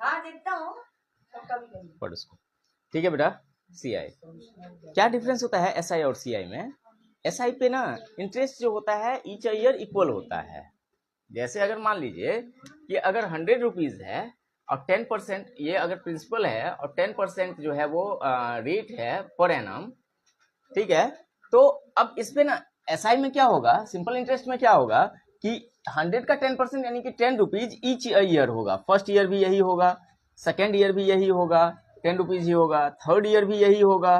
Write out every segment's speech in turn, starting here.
हाँ देखता हूँ पढ़ उसको। ठीक है बेटा। सीआई क्या डिफरेंस होता है एसआई और सीआई में? एसआई पे ना इंटरेस्ट जो होता है ईच ईयर इक्वल होता है। जैसे अगर मान लीजिए कि अगर 100 रुपीज है और 10% ये अगर प्रिंसिपल है और 10% जो है वो रेट है पर एनम, ठीक है। तो अब इस पे ना एसआई में क्या होगा, सिंपल इंटरेस्ट में क्या होगा कि 100 का 10% यानी कि 10 रुपीज ईच ईयर होगा। फर्स्ट ईयर भी यही होगा, सेकेंड ईयर भी यही होगा, 10 रुपीज ही होगा, थर्ड ईयर भी यही होगा,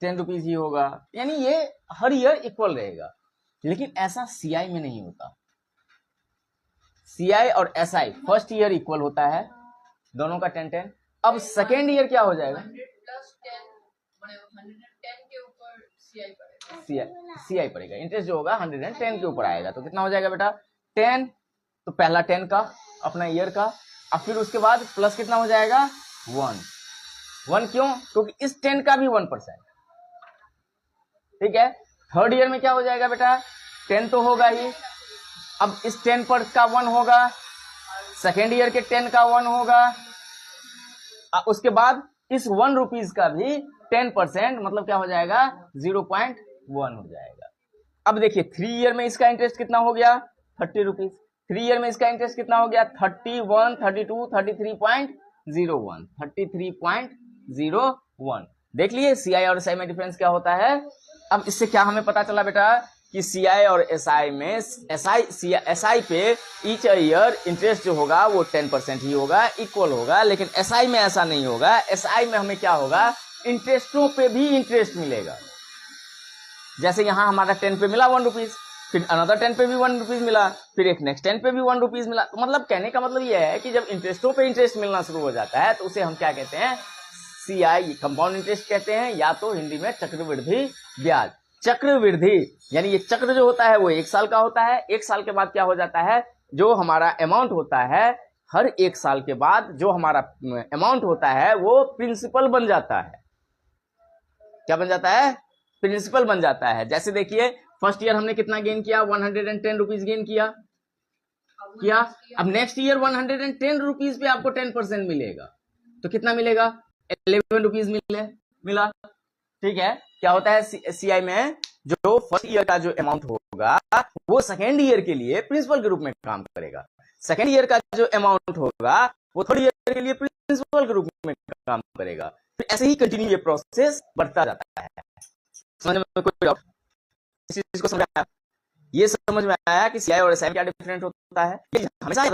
10 रुपीज ही होगा, यानी ये हर ईयर इक्वल रहेगा। लेकिन ऐसा सीआई में नहीं होता। सीआई और एसआई फर्स्ट ईयर इक्वल होता है, दोनों का 10-10। अब सेकेंड ईयर क्या हो जाएगा, 110 के ऊपर सीआई पड़ेगा। इंटरेस्ट जो होगा 110 के ऊपर आएगा। तो कितना हो जाएगा बेटा 10, तो पहला 10 का अपना ईयर का, अब फिर उसके बाद प्लस कितना हो जाएगा 1 क्यों, क्योंकि इस 10 का भी 1%। ठीक है। थर्ड ईयर में क्या हो जाएगा बेटा 10 तो होगा ही, अब इस 10 पर का 1 होगा, सेकेंड ईयर के 10 का 1 होगा, उसके बाद इस 1 रुपीज का भी 10%, मतलब क्या हो जाएगा 0.1 हो जाएगा। अब देखिए 3 ईयर में इसका इंटरेस्ट कितना हो गया 30 रुपीज, 3 ईयर में इसका इंटरेस्ट कितना हो गया 31, 32, 33.01, 33.01। देख लिए सीआई और एसआई में डिफरेंस क्या होता है। अब इससे क्या हमें पता चला बेटा कि सीआई और एसआई में एसआई पे ईच ईयर इंटरेस्ट जो होगा वो 10% ही होगा, इक्वल होगा। लेकिन एसआई में ऐसा नहीं होगा। एसआई में हमें क्या होगा, इंटरेस्टों पे भी इंटरेस्ट मिलेगा। जैसे यहां हमारा 10 पे मिला 1 रुपीज, फिर अनदर 10 पे भी 1 रुपीज मिला, फिर एक नेक्स्ट 10 पे भी 1 रुपीज मिला। तो मतलब कहने का मतलब यह है कि जब इंटरेस्टों पे इंटरेस्ट मिलना शुरू हो जाता है तो उसे हम क्या कहते हैं, सीआई कंपाउंड इंटरेस्ट कहते हैं, या तो हिंदी में चक्रवृद्धि ब्याज। चक्रवृद्धि यानी ये चक्र जो होता है वो 1 साल का होता है। 1 साल के बाद क्या हो जाता है, जो हमारा अमाउंट होता है हर 1 साल के बाद जो हमारा अमाउंट होता है वो प्रिंसिपल बन जाता है। क्या बन जाता है, प्रिंसिपल बन जाता है। जैसे देखिए फर्स्ट ईयर हमने कितना गेन किया 110 रुपीज गेन किया। अब नेक्स्ट ईयर 110 रुपीज पे आपको 10% मिलेगा, तो कितना मिलेगा 11 रुपीज मिला। ठीक है। क्या होता है सीआई में, जो फर्स्ट ईयर का जो अमाउंट होगा वो सेकेंड ईयर के लिए प्रिंसिपल के रूप में काम करेगा। सेकेंड ईयर का जो अमाउंट होगा वो थर्ड ईयर के लिए प्रिंसिपल के रूप में काम करेगा। फिर ऐसे ही कंटिन्यू ये प्रोसेस बढ़ता जाता है। समझ में कोई डाउट, इस चीज को समझ में आया? ये समझ में आया कि सीआई और एसआई क्या डिफरेंट होता है, ये हमेशा